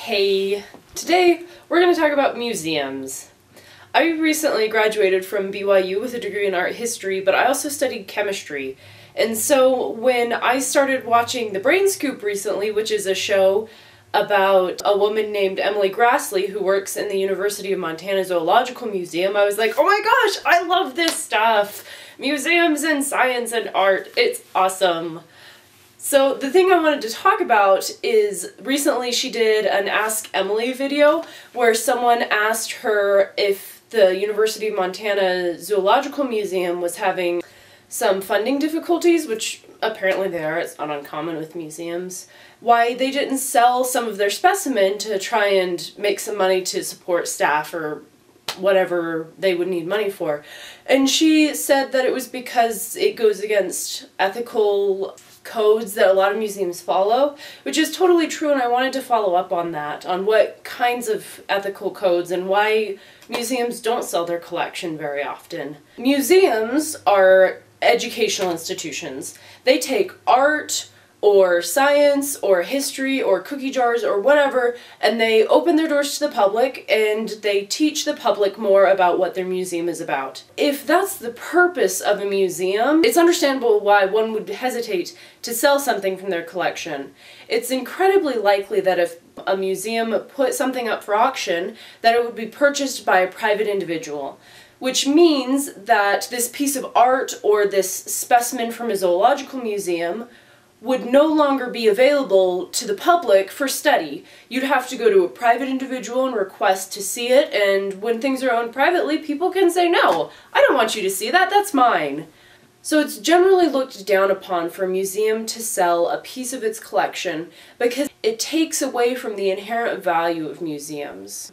Hey, today we're going to talk about museums. I recently graduated from BYU with a degree in art history, but I also studied chemistry. And so when I started watching The Brain Scoop recently, which is a show about a woman named Emily Grassley who works in the University of Montana Zoological Museum, I was like, oh my gosh, I love this stuff! Museums and science and art, it's awesome. So the thing I wanted to talk about is recently she did an Ask Emily video where someone asked her if the University of Montana Zoological Museum was having some funding difficulties, which apparently they are, it's not uncommon with museums, why they didn't sell some of their specimen to try and make some money to support staff or whatever they would need money for. And she said that it was because it goes against ethical codes that a lot of museums follow, which is totally true, and I wanted to follow up on that, on what kinds of ethical codes and why museums don't sell their collection very often. Museums are educational institutions. They take art or science or history or cookie jars or whatever, and they open their doors to the public and they teach the public more about what their museum is about. If that's the purpose of a museum, it's understandable why one would hesitate to sell something from their collection. It's incredibly likely that if a museum put something up for auction, that it would be purchased by a private individual. Which means that this piece of art or this specimen from a zoological museum would no longer be available to the public for study. You'd have to go to a private individual and request to see it, and when things are owned privately, people can say, no, I don't want you to see that, that's mine. So it's generally looked down upon for a museum to sell a piece of its collection because it takes away from the inherent value of museums.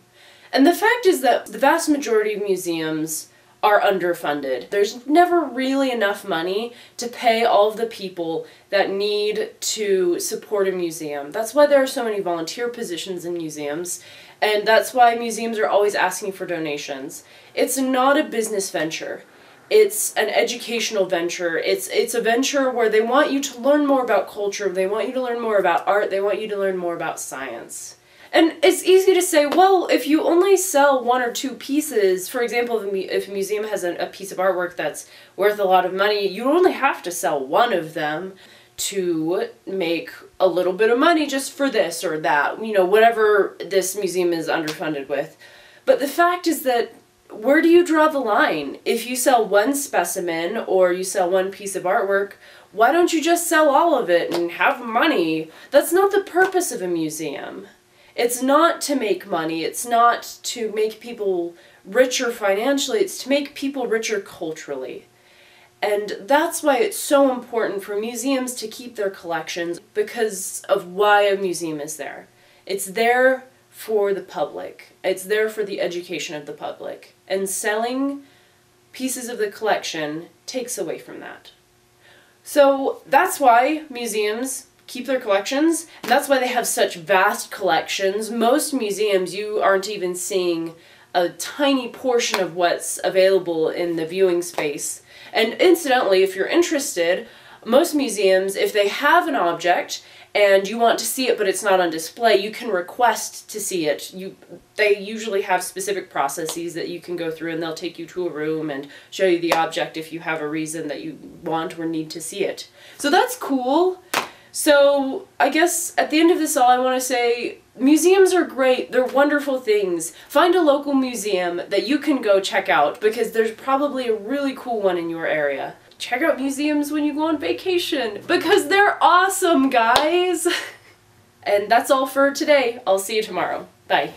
And the fact is that the vast majority of museums are underfunded. There's never really enough money to pay all of the people that need to support a museum. That's why there are so many volunteer positions in museums, and that's why museums are always asking for donations. It's not a business venture. It's an educational venture. It's a venture where they want you to learn more about culture, they want you to learn more about art, they want you to learn more about science. And it's easy to say, well, if you only sell one or two pieces, for example, if a museum has a piece of artwork that's worth a lot of money, you only have to sell one of them to make a little bit of money just for this or that, you know, whatever this museum is underfunded with. But the fact is that, where do you draw the line? If you sell one specimen or you sell one piece of artwork, why don't you just sell all of it and have money? That's not the purpose of a museum. It's not to make money, it's not to make people richer financially, it's to make people richer culturally. And that's why it's so important for museums to keep their collections, because of why a museum is there. It's there for the public. It's there for the education of the public. And selling pieces of the collection takes away from that. So that's why museums keep their collections, and that's why they have such vast collections. Most museums, you aren't even seeing a tiny portion of what's available in the viewing space. And incidentally, if you're interested, most museums, if they have an object and you want to see it but it's not on display, you can request to see it. They usually have specific processes that you can go through, and they'll take you to a room and show you the object if you have a reason that you want or need to see it. So that's cool. So I guess at the end of this all I want to say, museums are great, they're wonderful things. Find a local museum that you can go check out, because there's probably a really cool one in your area. Check out museums when you go on vacation, because they're awesome, guys! And that's all for today. I'll see you tomorrow. Bye.